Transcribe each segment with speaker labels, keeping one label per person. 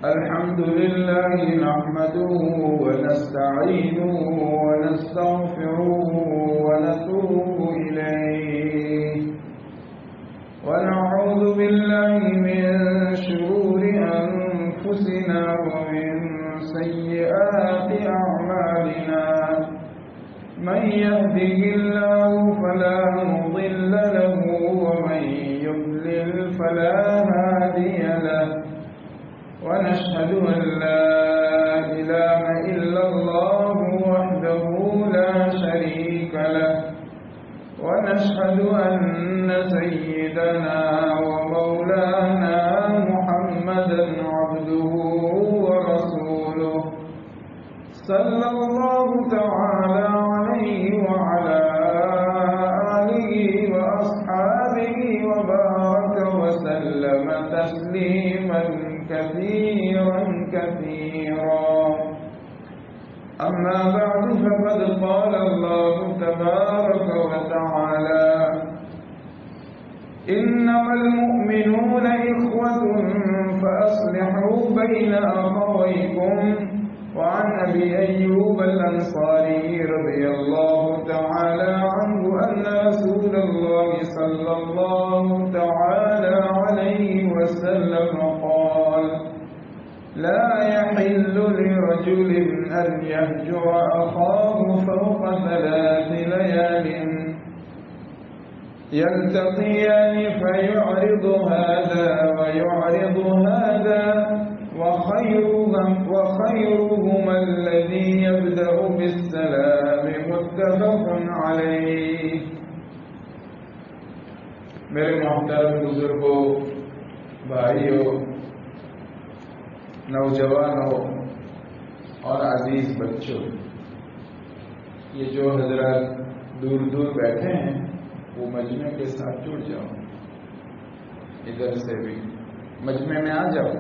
Speaker 1: الحمد لله نحمده ونستعينه ونستغفره ونتوب إليه ونعوذ بالله من شرور أنفسنا ومن سيئات أعمالنا من يهده الله فلا مضل له ومن يضلل فلا هادي له ونشهد أن لا إله إلا الله وحده لا شريك له ونشهد أن سيدنا ومولانا محمدا عبده ورسوله صلى الله تعالى عليه وعلى آله وأصحابه وبارك وسلم تسليما كثيرا أما بعد فقد قال الله تبارك وتعالى إنما المؤمنون إخوة فأصلحوا بين أخويكم وعن أبي أيوب الأنصاري رضي الله تعالى عنه أن رسول الله صلى الله تعالى عليه وسلم قال لا يحل لرجل أن يهجر أخاه فوق 3 ليال يلتقيان فيعرض هذا ويعرض هذا وخيرهما الذي يبدأ بالسلام متفق عليه. میرے محترم بزرگوں، بھائیوں، نوجوانوں اور عزیز بچوں، یہ جو حضرات دور دور بیٹھے ہیں وہ مجمع کے ساتھ جڑ جاؤ، ادھر سے بھی مجمع میں آ جاؤ.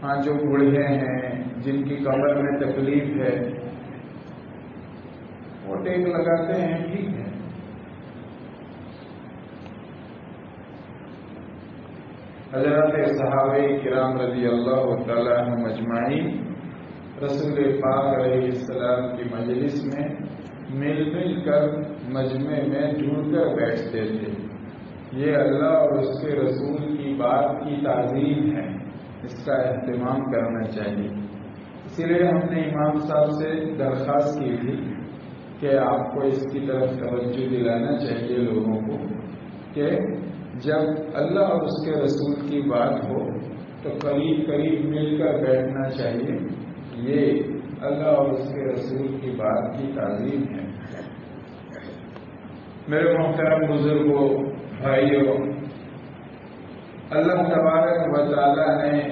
Speaker 1: ہاں، جو بوڑھے ہیں، جن کی کمر میں تکلیف ہے، وہ ٹیک لگاتے ہیں، ٹھیک ہے. حضرات صحابہ کرام رضی اللہ تعالیٰ عنہ مجمعین رسول پاک علیہ السلام کی مجلس میں مل کر مجمع میں جڑ کر بیٹھتے تھے. یہ اللہ اور اس کے رسول کی بات کی تعظیم ہے، اس کا اہتمام کرنا چاہیے. اسی لیے ہم نے امام صاحب سے درخواست کی تھی کہ آپ کو اس کی طرف توجہ دلانا چاہیے لوگوں کو کہ جب اللہ اور اس کے رسول کی بات ہو تو قریب مل کر بیٹھنا چاہیے. یہ اللہ اور اس کے رسول کی بات کی تعظیم ہے۔ میرے محترم بزرگوں، بھائیوں، اللہ تبارک و تعالی نے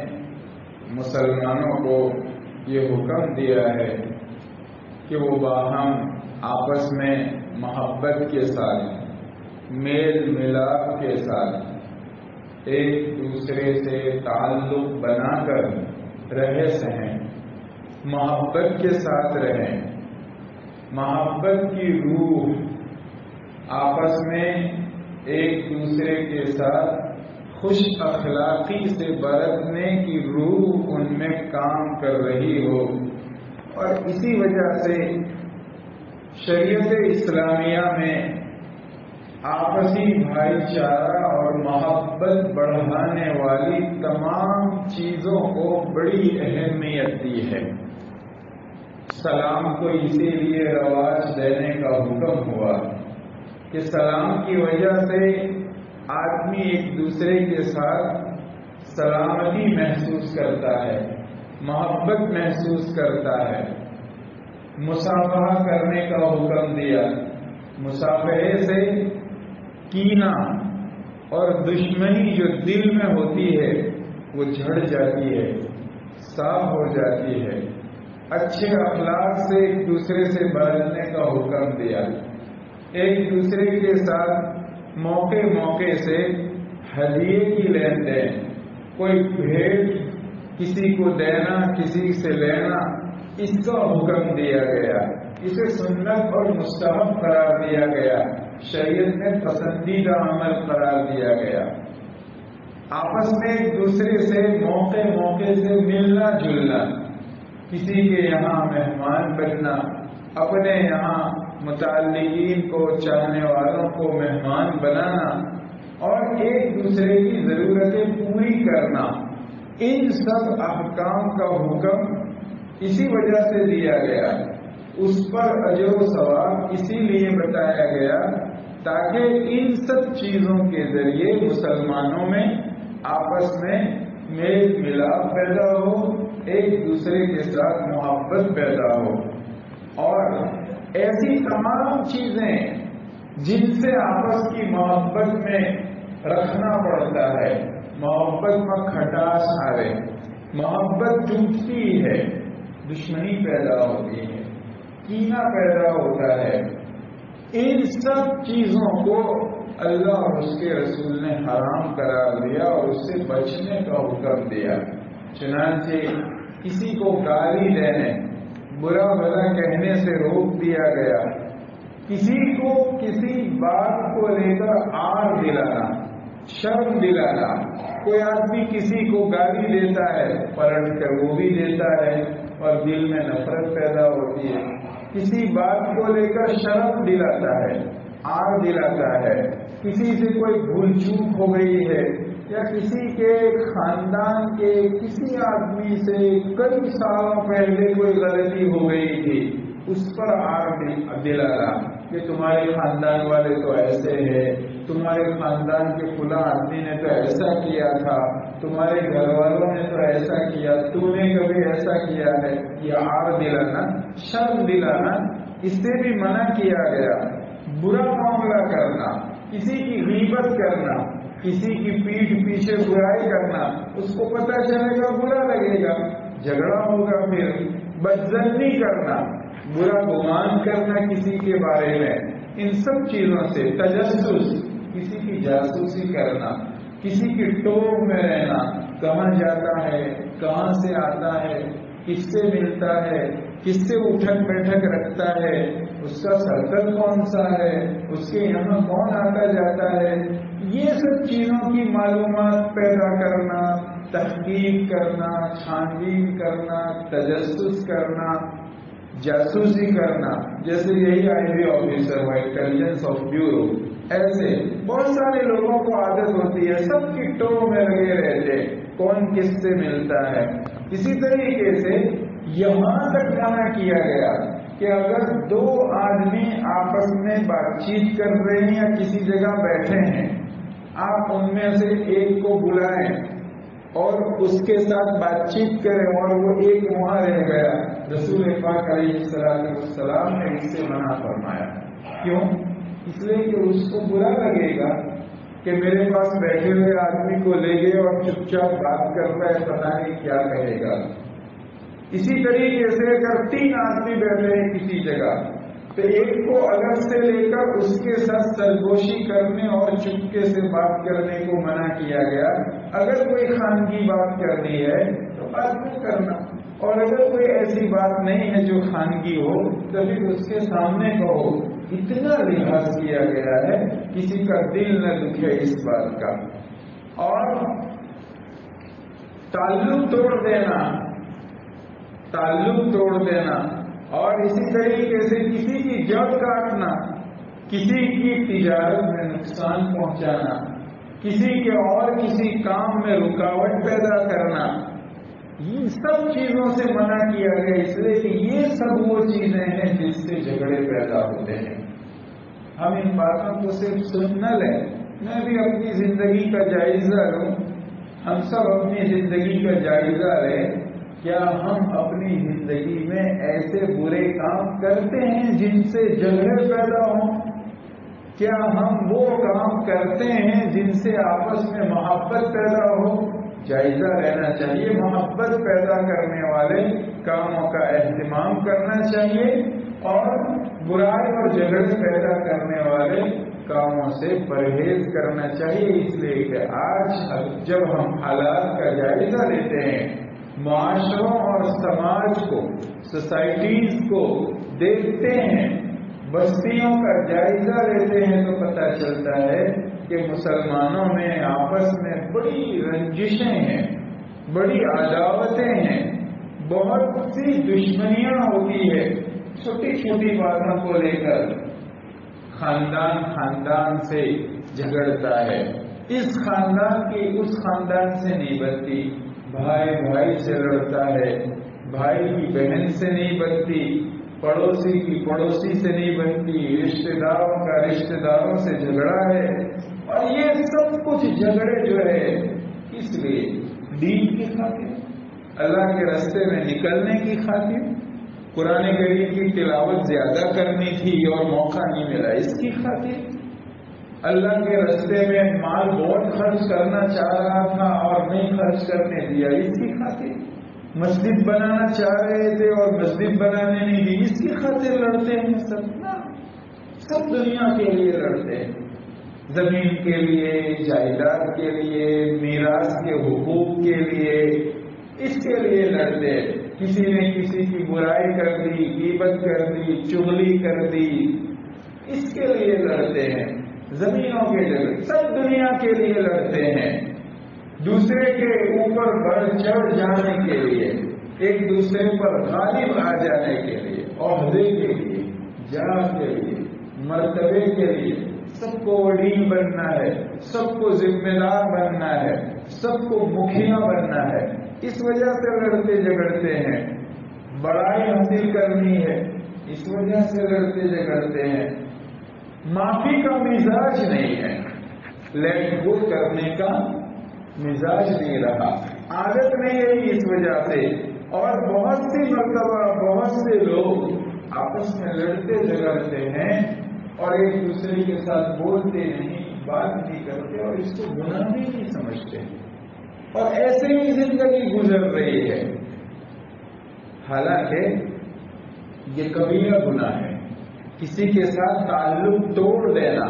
Speaker 1: مسلمانوں کو یہ حکم دیا ہے کہ وہ باہم آپس میں محبت کے ساتھ، میل ملاپ کے ساتھ ایک دوسرے سے تعلق بنا کر رہ سہیں، محبت کے ساتھ رہیں، محبت کی روح آپس میں ایک دوسرے کے ساتھ خوش اخلاقی سے برتنے کی روح ان میں کام کر رہی ہو، اور اسی وجہ سے شریعت اسلامیہ میں آپسی بھائی چارہ اور محبت بڑھانے والی تمام چیزوں کو بڑی اہمیت دی ہے۔ سلام کو اسی لیے رواج دینے کا حکم ہوا کہ سلام کی وجہ سے آدمی ایک دوسرے کے ساتھ سلامتی محسوس کرتا ہے، محبت محسوس کرتا ہے۔ مصافحہ کرنے کا حکم دیا، مصافحے سے کینہ اور دشمنی جو دل میں ہوتی ہے وہ جھڑ جاتی ہے، صاف ہو جاتی ہے۔ اچھے اخلاق سے ایک دوسرے سے برتنے کا حکم دیا، ایک دوسرے کے ساتھ موقع موقع سے ہدیے کی لین دین، کوئی بھیٹ کسی کو دینا، کسی سے لینا، اس کا حکم دیا گیا، اسے سنت اور مستحب قرار دیا گیا، شریعت میں پسندیدہ عمل قرار دیا گیا۔ آپس میں ایک دوسرے سے موقع موقع سے ملنا جلنا، کسی کے یہاں مہمان بننا، اپنے یہاں متعلقین کو، چاہنے والوں کو مہمان بنانا اور ایک دوسرے کی ضرورتیں پوری کرنا، ان سب احکام کا حکم اسی وجہ سے دیا گیا، اس پر اجر و ثواب اسی لیے بتایا گیا تاکہ ان سب چیزوں کے ذریعے مسلمانوں میں آپس میں میل ملاپ پیدا ہو، ایک دوسرے کے ساتھ محبت پیدا ہو، اور ایسی تمام چیزیں جن سے آپس کی محبت میں رکھنا پڑتا ہے، محبت میں کھٹاس آئے، محبت ٹوٹتی ہے، دشمنی پیدا ہوتی ہے، کینہ پیدا ہوتا ہے، ان سب چیزوں کو اللہ اور اس کے رسول نے حرام قرار دیا اور اس سے بچنے کا حکم دیا۔ چنانچہ کسی کو گالی دینے، برا بھلا کہنے سے روک دیا گیا، کسی کو کسی بات کو لے کر آر دلانا، شرم دلانا، کوئی آدمی کسی کو گالی دیتا ہے، پلٹ کر وہ بھی دیتا ہے اور دل میں نفرت پیدا ہوتی ہے، کسی بات کو لے کر شرم دلاتا ہے، آر دلاتا ہے، کسی سے کوئی بھول چوک ہو گئی ہے یا کسی کے خاندان کے کسی آدمی سے کئی سالوں پہلے کوئی غلطی ہو گئی تھی، اس پر آر دلانا کہ تمہارے خاندان والے تو ایسے ہیں، تمہارے خاندان کے فلاں آدمی نے تو ایسا کیا تھا، تمہارے گھر والوں نے تو ایسا کیا، تو نے کبھی ایسا کیا ہے، یہ آر دلانا، شرم دلانا، اس سے بھی منع کیا گیا۔ برا معاملہ کرنا، کسی کی غیبت کرنا، کسی کی پیٹھ پیچھے برائی کرنا، اس کو پتہ چلے گا برا لگے گا، جھگڑا ہوگا، پھر بدظنی کرنا، برا گمان کرنا کسی کے بارے میں، ان سب چیزوں سے تجسس، کسی کی جاسوسی کرنا، کسی کی ٹوب میں رہنا، کہاں جاتا ہے، کہاں سے آتا ہے، کس سے ملتا ہے، کس سے اٹھک بیٹھک رکھتا ہے، اس کا سرکل کون سا ہے، اس کے یہاں کون آتا جاتا ہے، یہ سب چیزوں کی معلومات پیدا کرنا، تحقیق کرنا، چھان بین کرنا، تجسس کرنا، جاسوسی کرنا، جیسے یہی آئی بی آفیسر ہوا، انٹیلیجنس آف بیورو، ایسے بہت سارے لوگوں کو عادت ہوتی ہے، سب کی ٹو میں لگے رہتے، کون کس سے ملتا ہے۔ اسی طریقے سے یہاں تک منع کیا گیا کہ اگر دو آدمی آپس میں بات چیت کر رہے ہیں یا کسی جگہ بیٹھے ہیں، آپ ان میں سے ایک کو بلائیں اور اس کے ساتھ بات چیت کریں اور وہ ایک وہاں رہ گیا، رسول پاک علیہ السلام نے اس سے منع فرمایا. کیوں؟ اس لیے کہ اس کو برا لگے گا کہ میرے پاس بیٹھے ہوئے آدمی کو لے گئے اور چپ چاپ بات کرتا ہے، پتہ نہیں کیا کہے گا. اسی طریقے سے اگر 3 آدمی بیٹھے ہیں کسی جگہ تو ایک کو الگ سے لے کر اس کے ساتھ سرگوشی کرنے اور چپکے سے بات کرنے کو منع کیا گیا. اگر کوئی خانگی بات کرنی ہے تو بات نہ کرنا، اور اگر کوئی ایسی بات نہیں ہے جو خانگی ہو تو پھر اس کے سامنے کہو. اتنا لحاظ کیا گیا ہے کسی کا دل نہ دکھے اس بات کا. اور تعلق توڑ دینا اور اسی طریقے سے کسی کی جڑ کاٹنا، کسی کی تجارت میں نقصان پہنچانا، کسی کے اور کسی کام میں رکاوٹ پیدا کرنا، ان سب چیزوں سے منع کیا گیا. اس لیے کہ یہ سب وہ چیزیں ہیں جس سے جھگڑے پیدا ہوتے ہیں. ہم ان باتوں کو صرف سن نہ لیں. میں بھی اپنی زندگی کا جائزہ لوں، ہم سب اپنی زندگی کا جائزہ لیں. کیا ہم اپنی زندگی میں ایسے برے کام کرتے ہیں جن سے جھگڑے پیدا ہوں؟ کیا ہم وہ کام کرتے ہیں جن سے آپس میں محبت پیدا ہو؟ جائزہ لینا چاہیے. محبت پیدا کرنے والے کاموں کا اہتمام کرنا چاہیے اور برائی اور جھگڑے پیدا کرنے والے کاموں سے پرہیز کرنا چاہیے. اس لیے کہ آج جب ہم حالات کا جائزہ لیتے ہیں، معاشروں اور سماج کو، سوسائٹیز کو دیکھتے ہیں، بستیوں کا جائزہ لیتے ہیں تو پتہ چلتا ہے کہ مسلمانوں میں آپس میں بڑی رنجشیں ہیں، بڑی عداوتیں ہیں، بہت سی دشمنیاں ہوتی ہے. چھوٹی چھوٹی باتوں کو لے کر خاندان سے جھگڑتا ہے. اس خاندان کی اس خاندان سے نہیں بنتی، بھائی سے لڑتا ہے، بھائی کی بہن سے نہیں بنتی، پڑوسی کی پڑوسی سے نہیں بنتی، رشتہ داروں کا رشتہ داروں سے جھگڑا ہے. اور یہ سب کچھ جھگڑے جو ہے اس لیے دین کی خاطر، اللہ کے راستے میں نکلنے کی خاطر، قرآن کریم کی تلاوت زیادہ کرنی تھی اور موقع نہیں ملا اس کی خاطر، اللہ کے راستے میں مال بہت خرچ کرنا چاہ رہا تھا اور نہیں خرچ کرنے دیا اس کی خاطر، مسجد بنانا چاہ رہے تھے اور مسجد بنانے نہیں دی اس کی خاطر لڑتے ہیں. سب دنیا کے لیے لڑتے ہیں، زمین کے لیے، جائیداد کے لیے، میراث کے حقوق کے لیے، اس کے لیے لڑتے ہیں. کسی نے کسی کی برائی کر دی، غیبت کر دی، چغلی کر دی، اس کے لیے لڑتے ہیں. زمینوں کے لیے، سب دنیا کے لیے لڑتے ہیں. دوسرے کے اوپر بڑھ چڑھ جانے کے لیے، ایک دوسرے پر غالب آ جانے کے لیے، عہدے کے لیے، جاہ کے لیے، مرتبے کے لیے، سب کو وڈیل بننا ہے، سب کو ذمہ دار بننا ہے، سب کو مکھیا بننا ہے. اس وجہ سے لڑتے جھگڑتے ہیں. بڑائی حاصل کرنی ہے، اس وجہ سے لڑتے جھگڑتے ہیں. معافی کا مزاج نہیں ہے، لیٹ گو کرنے کا مزاج نہیں رہا، عادت نہیں رہی اس وجہ سے. اور بہت سی مرتبہ بہت سے لوگ آپس میں لڑتے جھگڑتے ہیں اور ایک دوسرے کے ساتھ بولتے نہیں، بات نہیں کرتے اور اس کو گناہ بھی نہیں سمجھتے اور ایسے ہی زندگی گزر رہی ہے. حالانکہ یہ کبیرہ گناہ ہے. کسی کے ساتھ تعلق توڑ دینا،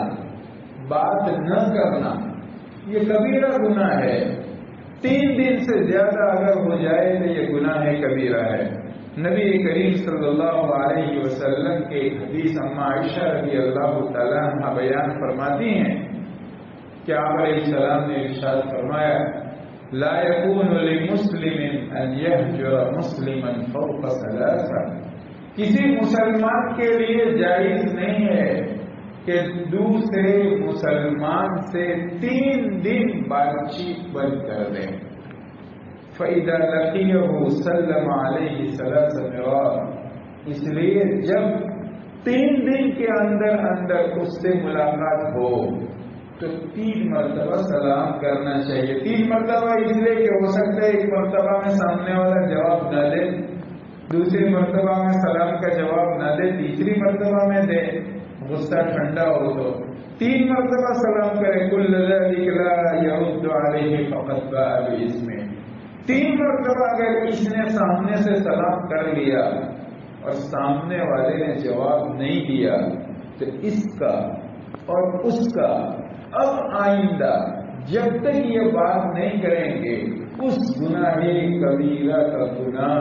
Speaker 1: بات نہ کرنا، یہ کبیرہ گناہ ہے. 3 دن سے زیادہ اگر ہو جائے تو یہ گناہ کبیرہ ہے. نبی کریم صلی اللہ علیہ وسلم کے ایک حدیث اما عائشہ رضی اللہ تعالیٰ عنہ بیان فرماتی ہیں کہ آپ علیہ السلام نے ارشاد فرمایا لا يكون لمسلم ان يهجر مسلما فوق 3. کسی مسلمان کے لیے جائز نہیں ہے کہ دوسرے مسلمان سے 3 دن بات چیت بند کر دیں. فَإِذَا لَقِيَهُ سَلَّمَ عَلَيْهِ 3 مرات. اس لیے جب 3 دن کے اندر اس سے ملاقات ہو تو 3 مرتبہ سلام کرنا چاہیے. 3 مرتبہ اس لیے کہ ہو سکتا ہے ایک مرتبہ میں سامنے والا جواب نہ دے، دوسری مرتبہ میں سلام کا جواب نہ دے، تیسری مرتبہ میں دے، غصہ ٹھنڈا ہو تو 3 مرتبہ سلام کرے، کل ذلک لا يرد علیہ فقط باء باسم، 3 مرتبہ اگر اس نے سامنے سے سلام کر لیا اور سامنے والے نے جواب نہیں دیا تو اس کا اور اس کا اب آئندہ جب تک یہ بات نہیں کریں گے اس گناہ کبیرہ کا گناہ،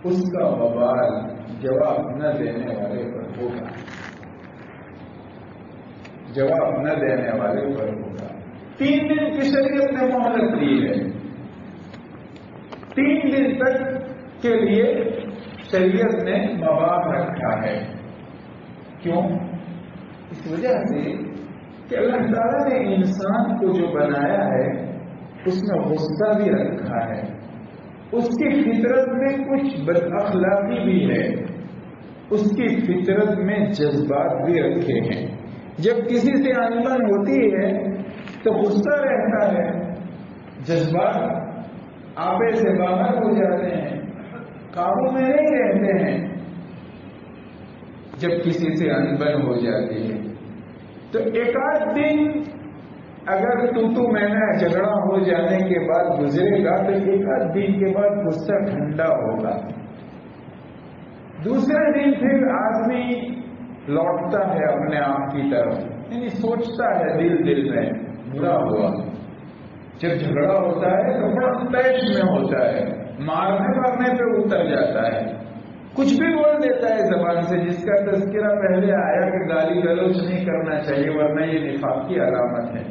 Speaker 1: اس کا وبال جواب نہ دینے والے پر ہوگا، جواب نہ دینے والے پر ہوگا۔ 3 دن کی شریعت نے مہلت دی ہے، 3 دن تک کے لیے شریعت نے مباح رکھا ہے۔ کیوں؟ اس وجہ سے کہ اللہ تعالیٰ نے انسان کو جو بنایا ہے اس میں غصہ بھی رکھا ہے، اس کی فطرت میں کچھ بد اخلاقی بھی ہے، اس کی فطرت میں جذبات بھی رکھے ہیں۔ جب کسی سے انبن ہوتی ہے تو غصہ رہتا ہے، جذبات آپے سے باہر ہو جاتے ہیں، قابو میں نہیں رہتے ہیں۔ جب کسی سے انبن ہو جاتی ہے تو ایک آدھ دن اگر تو میں جھگڑا ہو جانے کے بعد گزرے گا تو ایک آدھ دن کے بعد غصہ ٹھنڈا ہوگا، دوسرے دن پھر آدمی لوٹتا ہے اپنے آپ کی طرف، یعنی سوچتا ہے دل میں برا ہوا۔ جب جھگڑا ہوتا ہے تو بڑا تیش میں ہوتا ہے، مارنے پہ اتر جاتا ہے، کچھ بھی بول دیتا ہے زبان سے، جس کا تذکرہ پہلے آیا کہ گالی گلوچ نہیں کرنا چاہیے ورنہ یہ نفاق کی علامت ہے۔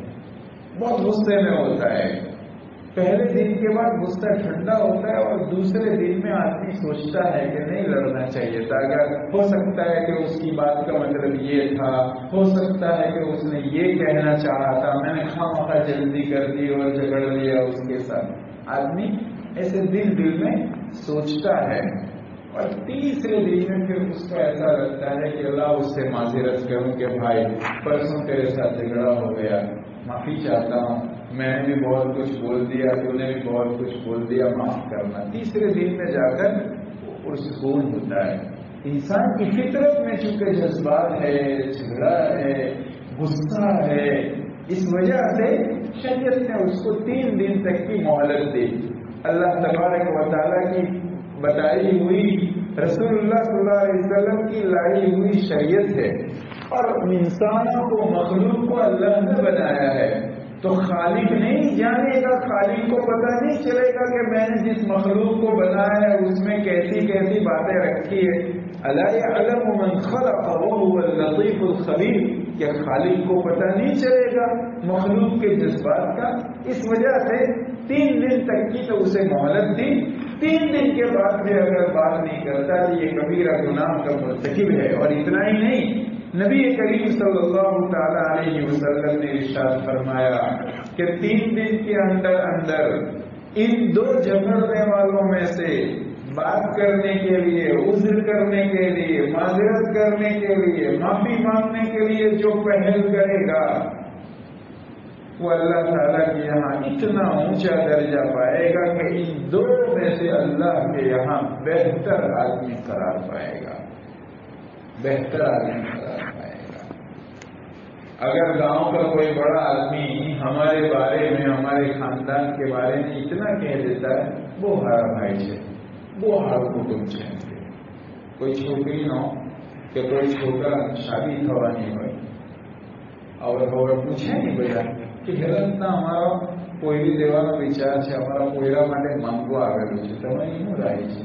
Speaker 1: بہت غصے میں ہوتا ہے، پہلے دن کے بعد غصہ ٹھنڈا ہوتا ہے اور دوسرے دن میں آدمی سوچتا ہے کہ نہیں لڑنا چاہیے تھا، اگر ہو سکتا ہے کہ اس کی بات کا مطلب یہ تھا، ہو سکتا ہے کہ اس نے یہ کہنا چاہا تھا، میں نے خواہ جلدی کر دی اور جھگڑ لیا اس کے ساتھ۔ آدمی ایسے دل میں سوچتا ہے اور تیسرے دن میں پھر اس کو ایسا لگتا ہے کہ اللہ اس سے معذرت کروں کہ بھائی پرسوں تیرے ساتھ جھگڑا ہو گیا، معافی چاہتا ہوں، میں نے بھی بہت کچھ بول دیا، تو نے بھی بہت کچھ بول دیا، معاف کرنا۔ تیسرے دن میں جا کر پرسکون ہوتا ہے۔ انسان کی فطرت میں چونکہ جذبات ہے، جھگڑا ہے، غصہ ہے، اس وجہ سے شریعت نے اس کو 3 دن تک کی مہلت دی۔ اللہ تبارک و تعالیٰ کی بتائی ہوئی، رسول اللہ صلی اللہ علیہ وسلم کی لائی ہوئی شریعت ہے، اور انسانوں کو، مخلوق کو اللہ نے بنایا ہے، تو خالق نہیں جانے گا، خالق کو پتہ نہیں چلے گا کہ میں نے جس مخلوق کو بنایا ہے اس میں کیسی کیسی باتیں رکھی ہے۔ الا یعلم من خلق وهو اللطیف الخبیر، کہ خالق کو پتہ نہیں چلے گا مخلوق کے جذبات کا۔ اس وجہ سے 3 دن تک کی تو اسے مہلت دی، 3 دن کے بعد بھی اگر بات نہیں کرتا تو یہ کبیرہ گناہ کا مرتکب ہے۔ اور اتنا ہی نہیں، نبی کریم صلی اللہ تعالی علیہ وسلم نے ارشاد فرمایا کہ 3 دن کے اندر ان 2 جھگڑنے والوں میں سے بات کرنے کے لیے، عذر کرنے کے لیے، معذرت کرنے کے لیے، معافی مانگنے کے لیے جو پہل کرے گا وہ اللہ تعالیٰ کے یہاں اتنا اونچا درجہ پائے گا کہ ان 2 میں سے اللہ کے یہاں بہتر آدمی قرار پائے گا، بہتر آدمی قرار پائے گا۔ اگر گاؤں کا کوئی بڑا آدمی ہمارے بارے میں، ہمارے خاندان کے بارے میں اتنا کہہ دیتا ہے، وہ ہمارا بھائی ہے، وہ ہمارا کٹمب ہے۔ کوئی چھوکری نہ ہو کہ کوئی چھوکرا شادی تھوانی ہوئے اور پوچھے نہیں بھیا کہ હેરતના અમારો કોઈની દેવાનો વિચાર છે, અમારા કોયરા માટે માંગવા આવેલું છે, તમે એનું રાય છે।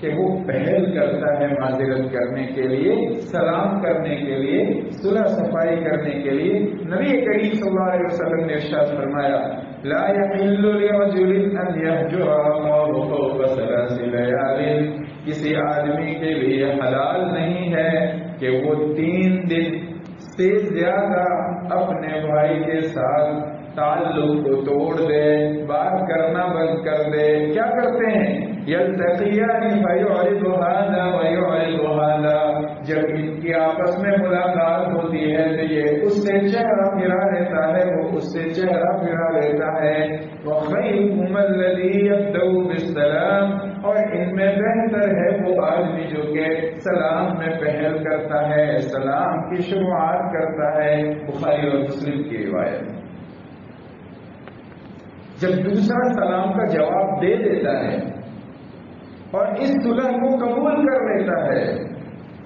Speaker 1: کہ وہ پہل کرتا ہے معذرت کرنے کے لیے، سلام کرنے کے لیے، صلح صفائی کرنے کے لیے۔ نبی کریم صلی اللہ علیہ وسلم نے ارشاد فرمایا لا يحل لرجل ان يهجر اخاه فوق 3 ليال، کسی آدمی کے لیے حلال نہیں ہے کہ کہ وہ 3 دن سے زیادہ اپنے بھائی کے ساتھ تعلق کو توڑ دے، بات کرنا بند کر دے، کیا کرتے ہیں؟ یلتقیان فیعرض ھذا ویعرض ھذا، جب ان کی آپس میں ملاقات ہوتی ہے تو یہ اس سے چہرہ پھرا لیتا ہے، وہ اس سے چہرہ پھرا لیتا ہے۔ وخیرکم الذی یبدأ بالسلام، اور ان میں بہتر ہے وہ آدمی جو کہ سلام میں پہل کرتا ہے، سلام کی شروعات کرتا ہے۔ بخاری اور مسلم کی روایت۔ جب دوسرا سلام کا جواب دے دیتا ہے اور اس صلح کو قبول کر لیتا ہے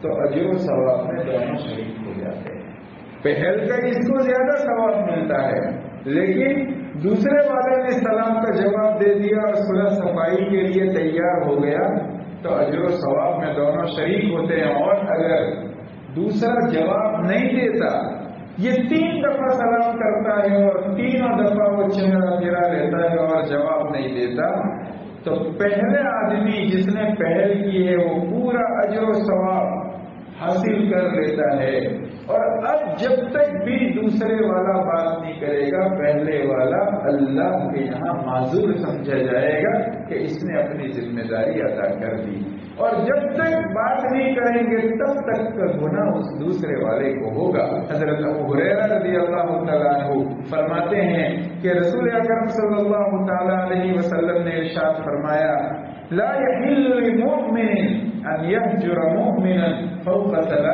Speaker 1: تو اجر و ثواب میں دونوں شریک ہو جاتے ہیں۔ پہل کا اس کو زیادہ ثواب ملتا ہے، لیکن دوسرے والے نے سلام کا جواب دے دیا اور صلح صفائی کے لیے تیار ہو گیا تو اجر و ثواب میں دونوں شریک ہوتے ہیں۔ اور اگر دوسرا جواب نہیں دیتا، یہ 3 دفعہ سلام کرتا ہے اور 3 دفعہ وہ چہرہ پھرا لیتا ہے اور جواب نہیں دیتا، تو پہلے آدمی جس نے پہل کی ہے وہ پورا اجر و ثواب حاصل کر لیتا ہے، اور اب جب تک بھی دوسرے والا بات نہیں کرے گا، پہلے والا اللہ کے یہاں معذور سمجھا جائے گا کہ اس نے اپنی ذمہ داری ادا کر دی، اور جب تک بات نہیں کریں گے تب تک کا گناہ اس دوسرے والے کو ہوگا۔ حضرت ابو ہریرہ رضی اللہ تعالیٰ عنہ فرماتے ہیں کہ رسول اکرم صلی اللہ تعالیٰ علیہ وسلم نے ارشاد فرمایا، لا يحل للمؤمن ان يهجر مؤمنا فوق 3،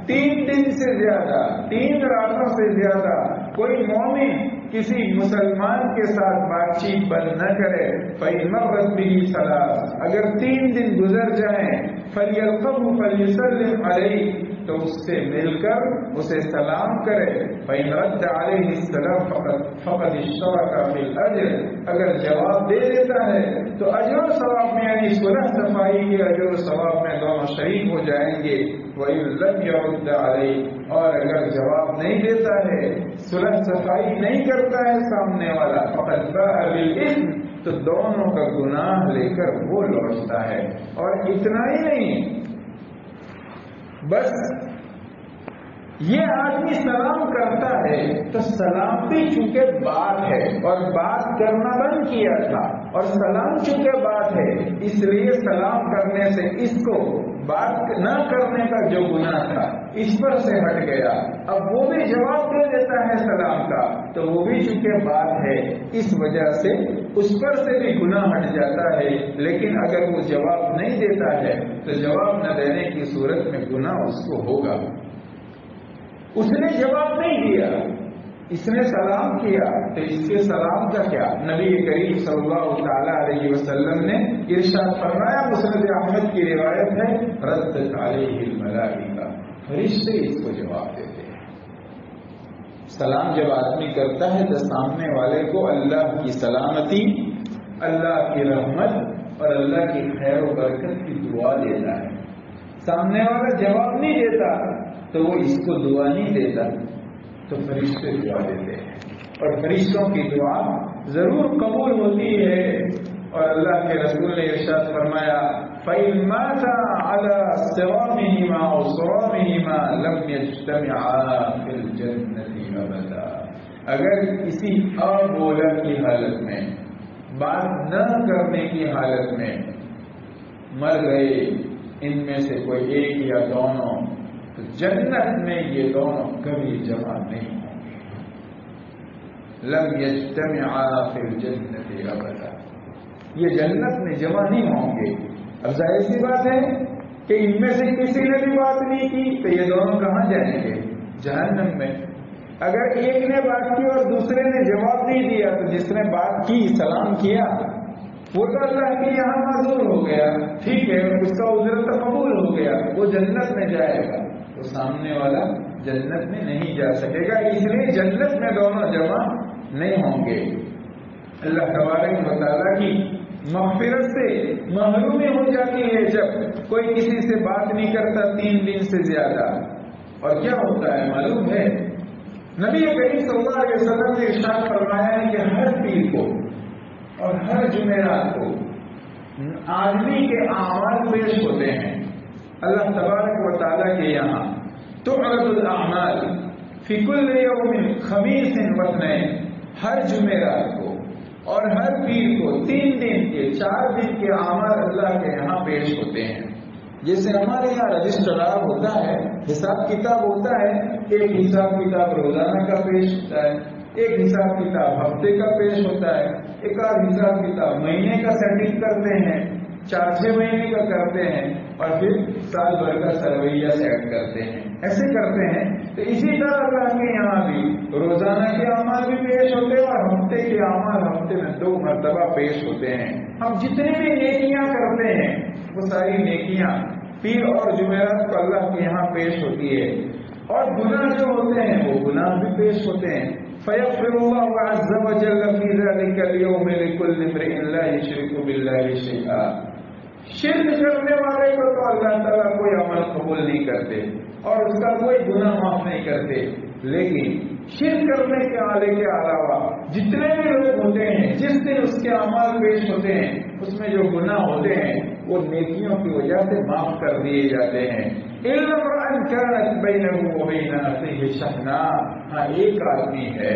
Speaker 1: 3 دن سے زیادہ، 3 راتوں سے زیادہ کوئی مومن کسی مسلمان کے ساتھ بات چیت بند نہ کرے۔ فَإِن مَرَّتْ بِهِ 3، اگر 3 دن گزر جائیں، فَلْيَلْقَهُ فَلْيُسَلِّمْ عَلَيْهِ، تو اس سے مل کر اسے سلام کرے۔ فَإِن رَدَّ عَلَيْهِ السَّلَامَ فَقَدِ اشْتَرَكَ فِي الْأَجْرِ، اگر جواب دے دیتا ہے تو اجر و ثواب میں یعنی صلح صفائی کے اجر و ثواب میں دونوں شریک ہو جائیں گے۔ وَإِن لَمْ يَرُدَّ عَلَيْهِ، اور اگر جواب نہیں دیتا ہے، صلح صفائی نہیں کرتا ہے سامنے والا، فَقَدْ بَاءَ بِالْإِثْمِ، تو دونوں کا گناہ لے کر وہ لوٹتا ہے۔ اور اتنا ہی نہیں، بس یہ آدمی سلام کرتا ہے تو سلام بھی چونکہ بات ہے اور بات کرنا بند کیا تھا، اور سلام چونکہ بات ہے اس لیے سلام کرنے سے اس کو بات نہ کرنے کا جو گناہ تھا اس پر سے ہٹ گیا۔ اب وہ بھی جواب دے دیتا ہے سلام کا تو وہ بھی چونکہ بات ہے، اس وجہ سے اس پر سے بھی گناہ ہٹ جاتا ہے۔ لیکن اگر وہ جواب نہیں دیتا ہے تو جواب نہ دینے کی صورت میں گناہ اس کو ہوگا۔ اس نے جواب نہیں دیا، اس نے سلام کیا تو اس کے سلام کا کیا؟ نبی کریم صلی اللہ تعالی علیہ وسلم نے ارشاد فرمایا، مسند احمد کی روایت ہے، ردت علیہ الملائکہ، فرشتے اس کو جواب دیتے ہیں۔ سلام جب آدمی کرتا ہے تو سامنے والے کو اللہ کی سلامتی، اللہ کی رحمت اور اللہ کی خیر و برکت کی دعا دیتا ہے۔ سامنے والا جواب نہیں دیتا تو وہ اس کو دعا نہیں دیتا تو فرشتے دعا دیتے ہیں، اور فرشتوں کی دعا ضرور قبول ہوتی ہے۔ اور اللہ کے رسول نے ارشاد فرمایا، فَإِن مَاتَ عَلَى صِرَامِهِمَا أَوْ صِرَامِهِمَا لَمْ يَجْتَمِعَا فِي الْجَنَّةِ أَبَدًا، اگر کسی ابولا کی حالت میں، بات نہ کرنے کی حالت میں مر گئے ان میں سے کوئی ایک یا دونوں، تو جنت میں یہ دونوں کبھی جمع نہیں ہوں گے۔ لم یجتمعا فی الجنت ابدا، یہ جنت میں جمع نہیں ہوں گے۔ اب ظاہر سی بات ہے کہ ان میں سے کسی نے بھی بات نہیں کی تو یہ دونوں کہاں جائیں گے؟ جہنم میں۔ اگر ایک نے بات کی اور دوسرے نے جواب نہیں دیا تو جس نے بات کی، سلام کیا، وہ تو اللہ کے یہاں معذور ہو گیا، ٹھیک ہے، اس کا عذر تو قبول ہو گیا، وہ جنت میں جائے گا، تو سامنے والا جنت میں نہیں جا سکے گا، اس لیے جنت میں دونوں جمع نہیں ہوں گے۔ اللہ تبارک و تعالیٰ کی مغفرت سے محرومی ہو جاتی ہے جب کوئی کسی سے بات نہیں کرتا 3 دن سے زیادہ۔ اور کیا ہوتا ہے معلوم ہے؟ نبی کریم صلی اللہ علیہ وسلم نے ارشاد فرمایا ہے کہ ہر پیر کو اور ہر جمعرات کو آدمی کے اعمال پیش ہوتے ہیں اللہ تبارک و تعالیٰ کے یہاں، تعرض الاعمال فی کل یوم خمیس واثنین، ہر جمعرات کو اور ہر پیر کو 3 دن کے 4 دن کے اعمال اللہ کے یہاں پیش ہوتے ہیں. جیسے ہمارے یہاں رجسٹرار ہوتا ہے، حساب کتاب ہوتا ہے، ایک حساب کتاب روزانہ کا پیش ہوتا ہے، ایک حساب کتاب ہفتے کا پیش ہوتا ہے، ایک آدھ حساب کتاب مہینے کا سیٹنگ کرتے ہیں، 4-6 مہینے کا کرتے ہیں، اور پھر سال بھر کا سرویہ سیٹ کرتے ہیں. ایسے کرتے ہیں. تو اسی طرح اللہ کے یہاں بھی روزانہ کے اعمال بھی پیش ہوتے ہیں اور ہفتے کے اعمال ہفتے میں 2 مرتبہ پیش ہوتے ہیں. ہم جتنی بھی نیکیاں کرتے ہیں وہ ساری نیکیاں پیر اور جمعرات کو اللہ کے یہاں پیش ہوتی ہے. اور گناہ جو ہوتے ہیں وہ گناہ بھی پیش ہوتے ہیں. فَيَغْفِرُ اللَّهُ عَزَّ وَجَلَّ فِي ذَلِكَ الْيَوْمِ لِكُلِّ امْرِئٍ لَا يُشْرِكُ بِاللَّهِ شَيْئًا. شرک کرنے والے کو تو اللہ تعالیٰ کوئی عمل قبول نہیں کرتے اور اس کا کوئی گناہ معاف نہیں کرتے، لیکن شرک کرنے کے آلے کے علاوہ جتنے بھی لوگ ہوتے ہیں جس دن اس کے اعمال پیش ہوتے ہیں اس میں جو گناہ ہوتے ہیں وہ نیکیوں کی وجہ سے معاف کر دیے جاتے ہیں. إِلَّا امْرَأً كَانَتْ بَيْنَهُ وَبَيْنَ أَخِيهِ شَحْنَاءٌ. ہاں ایک آدمی ہے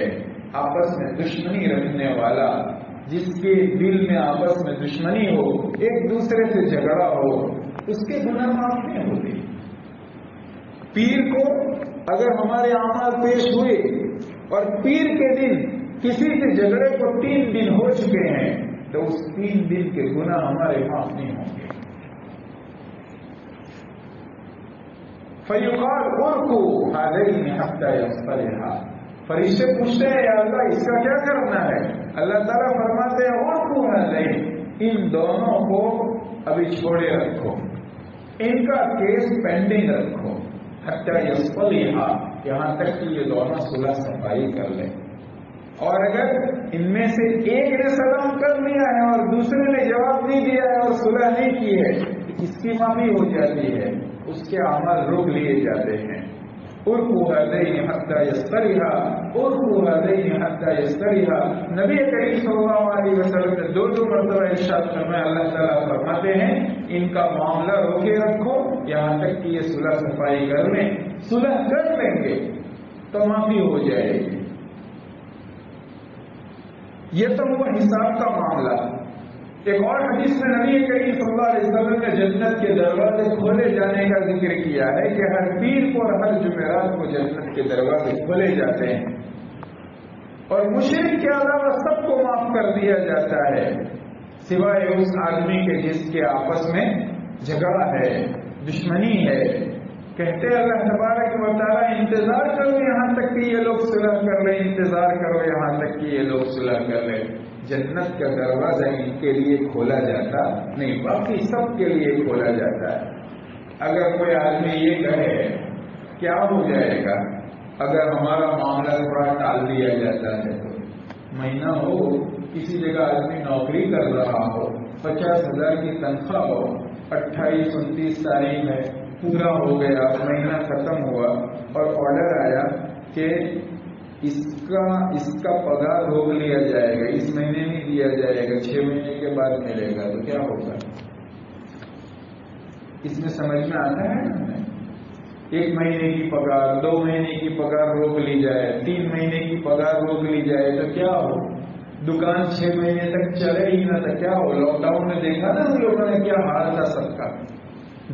Speaker 1: آپس میں دشمنی رکھنے والا، جس کے دل میں آپس میں دشمنی ہو، ایک دوسرے سے جھگڑا ہو، اس کے گناہ معاف نہیں ہوتے. پیر کو اگر ہمارے اعمال پیش ہوئے اور پیر کے دن کسی سے جھگڑے کو 3 دن ہو چکے ہیں تو اس 3 دن کے گناہ ہمارے معاف نہیں ہوں گے. فَيُقَالُ اُرْكُوا هَذَيْنِ حَتَّى يَصْطَلِحَا. فرشتے پوچھتے ہیں یا اللہ اس کا کیا کرنا ہے؟ اللہ تعالیٰ فرماتے ہیں اُرْكُوا هَذَيْنِ، ان دونوں کو ابھی چھوڑے رکھو، ان کا کیس پینڈنگ رکھو، حَتَّى يَصْطَلِحَا، یہاں تک کہ یہ دونوں صلح صفائی کر لیں. اور اگر ان میں سے ایک نے سلام کر لیا ہے اور دوسرے نے جواب نہیں دیا ہے اور صلح نہیں کی ہے تو اس کی معافی ہو جاتی ہے، اس کے اعمال روک لیے جاتے ہیں. اُرْكُوا هَذَيْنِ حَتَّى يَصْطَلِحَا، اُرْكُوا هَذَيْنِ حَتَّى يَصْطَلِحَا. نبی کریم صلی اللہ علیہ وسلم نے 2 مرتبہ ارشاد فرمایا، اللہ تعالیٰ فرماتے ہیں ان کا معاملہ روکے رکھو یہاں تک کہ یہ صلح صفائی کر لیں. صلح کر لیں گے تو معافی ہو جائے گی. یہ تو ہوا حساب کا معاملہ. ایک اور حدیث میں نبی کریم صلی اللہ علیہ وسلم نے جنت کے دروازے کھولے جانے کا ذکر کیا ہے کہ ہر پیر کو اور ہر جمعرات کو جنت کے دروازے کھولے جاتے ہیں اور مشرک کے علاوہ سب کو معاف کر دیا جاتا ہے سوائے اس آدمی کے جس کے آپس میں جھگڑا ہے، دشمنی ہے. کہتے ہیں اللہ تبارک و تعالیٰ انتظار کرو یہاں تک کہ یہ لوگ صلح کر لیں، انتظار کرو یہاں تک کہ یہ لوگ صلح کر لیں. جنت کا دروازہ ان کے لیے کھولا جاتا نہیں، باقی سب کے لیے کھولا جاتا ہے. اگر کوئی آدمی یہ کہے کیا ہو جائے گا اگر ہمارا معاملہ تھوڑا ٹال دیا جاتا ہے؟ تو مہینہ ہو، کسی جگہ آدمی نوکری کر رہا ہو، 50,000 کی تنخواہ ہو، 28-29 تاریخ ہے، پورا ہو گیا، مہینہ ختم ہوا اور آرڈر آیا کہ اس کا پگار روک لیا جائے گا، اس مہینے نہیں دیا جائے گا، 6 مہینے کے بعد ملے گا، تو کیا ہوگا؟ اس میں سمجھ میں آتا ہے نا، 1 مہینے کی پگار، 2 مہینے کی پگار روک لی جائے، 3 مہینے کی پگار روک لی جائے تو کیا ہو؟ دکان 6 مہینے تک چلے ہی نہ تو کیا ہو؟ لاک ڈاؤن میں دیکھا نا ہم لوگوں نے کیا حال تھا سب کا.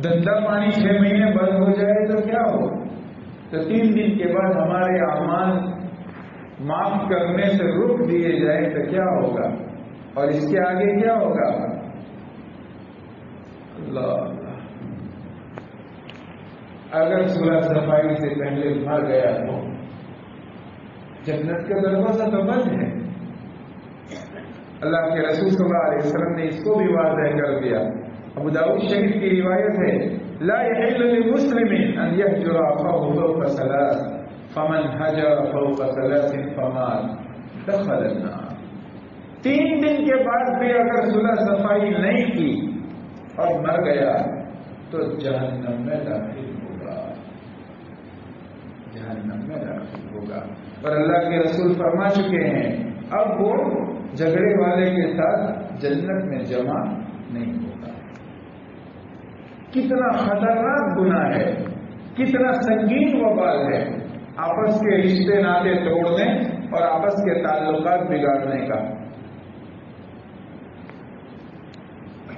Speaker 1: دھندا پانی 6 مہینے بند ہو جائے تو کیا ہو؟ تو 3 دن کے بعد ہمارے اعمال معاف کرنے سے رک دیے جائے تو کیا ہوگا؟ اور اس کے آگے کیا ہوگا؟ اللہ، اگر صلح صفائی سے پہلے مر گیا تو جنت کا دروازہ تو بند ہے. اللہ کے رسول صلی اللہ علیہ وسلم نے اس کو بھی واضح کر دیا. ابو داؤد شریف کی روایت ہے، لا يحل للمسلم ان يهجر اخاه فوق 3 فمن هجر فوق 3 فمات دخل النار. 3 دن کے بعد بھی اگر صلح صفائی نہیں کی اور مر گیا تو جہنم میں داخل ہوگا، جہنم میں داخل ہوگا. اور اللہ کے رسول فرما چکے ہیں اب وہ جھگڑے والے کے ساتھ جنت میں جمع نہیں ہوگا. کتنا خطرناک گناہ ہے کتنا سنگین وبال ہے آپس کے رشتے ناطے توڑنے اور آپس کے تعلقات بگاڑنے کا.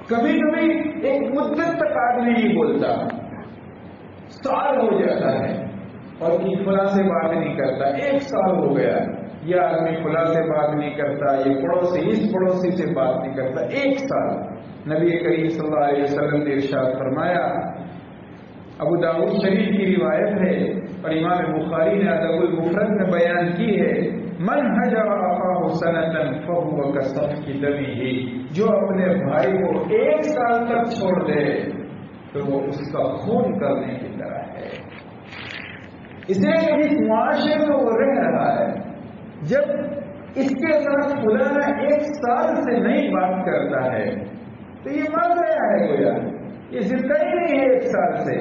Speaker 1: کبھی کبھی ایک مدت تک آدمی نہیں بولتا، سال ہو جاتا ہے اور فلاں سے بات نہیں کرتا، 1 سال ہو گیا، یہ آدمی فلاں سے بات نہیں کرتا، یہ پڑوسی اس پڑوسی سے بات نہیں کرتا، 1 سال. نبی کریم صلی اللہ علیہ وسلم نے ارشاد فرمایا، ابو داؤد شریف کی روایت ہے اور امام بخاری نے ادب المفرد میں بیان کی ہے، من حجر اخاہ سنۃ فهو كسفك دمه، جو اپنے بھائی کو 1 سال تک چھوڑ دے تو وہ اس کا خون کرنے کی طرح ہے. اس لیے اس معاشرے میں وہ رہ رہا ہے، جب اس کے ساتھ فلانا 1 سال سے نہیں بات کرتا ہے تو یہ مر گیا ہے، گویا یہ زندہ ہی نہیں ہے 1 سال سے.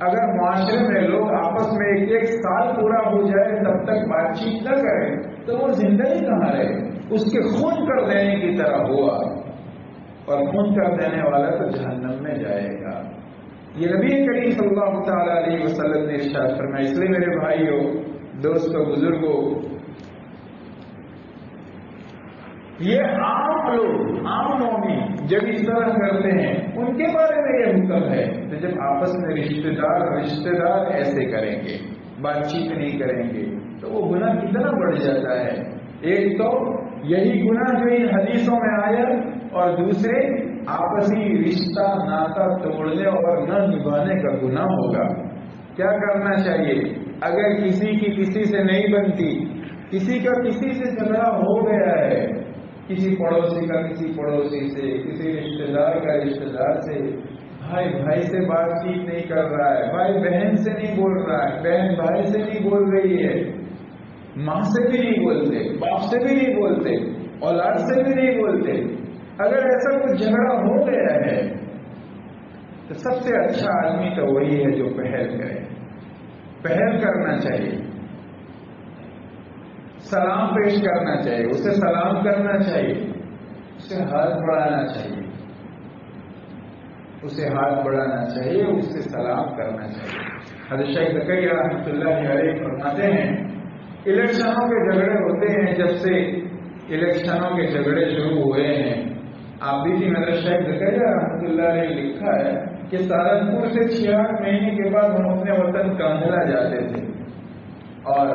Speaker 1: اگر معاشرے میں لوگ آپس میں 1 سال پورا ہو جائے تب تک بات چیت نہ کریں تو وہ زندگی کہاں رہے؟ اس کے خون کر دینے کی طرح ہوا، اور خون کر دینے والا تو جہنم میں جائے گا. یہ نبی کریم صلی اللہ تعالی علیہ وسلم نے ارشاد فرمایا. اس لیے میرے بھائیوں، دوستوں، بزرگوں، یہ عام لوگ، عام مومن جب اس طرح کرتے ہیں ان کے بارے میں یہ حکم ہے کہ جب آپس میں رشتے دار ایسے کریں گے، بات چیت نہیں کریں گے تو وہ گناہ کتنا بڑھ جاتا ہے. ایک تو یہی گناہ جو ان حدیثوں میں آیا، اور دوسرے آپسی رشتہ ناتا توڑنے اور نہ نبھانے کا گناہ ہوگا. کیا کرنا چاہیے؟ اگر کسی کی کسی سے نہیں بنتی، کسی کا کسی سے جھگڑا ہو گیا ہے، کسی پڑوسی کا کسی پڑوسی سے، کسی رشتہ دار کا رشتہ دار سے، بھائی بھائی سے بات چیت نہیں کر رہا ہے، بھائی بہن سے نہیں بول رہا ہے، بہن بھائی سے نہیں بول رہی ہے، ماں سے بھی نہیں بولتے، باپ سے بھی نہیں بولتے، اولاد سے بھی نہیں بولتے. اگر ایسا کچھ جھگڑا ہو گیا ہے تو سب سے اچھا آدمی تو وہی ہے جو پہل کرے. پہل کرنا چاہیے، سلام پیش کرنا چاہیے، اسے سلام کرنا چاہیے، اسے ہاتھ بڑھانا چاہیے، اسے ہاتھ بڑھانا چاہیے، اسے سلام کرنا چاہیے. حضرت شیخ زکریا رحمۃ اللہ علیہ فرماتے ہیں، الیکشنوں کے جھگڑے ہوتے ہیں. جب سے الیکشنوں کے جھگڑے شروع ہوئے ہیں، آپ بھی حضرت شیخ زکریا رحمۃ اللہ علیہ لکھا ہے کہ سہارنپور سے 6-8 مہینے کے بعد ہم اپنے وطن کاندھلا جاتے تھے اور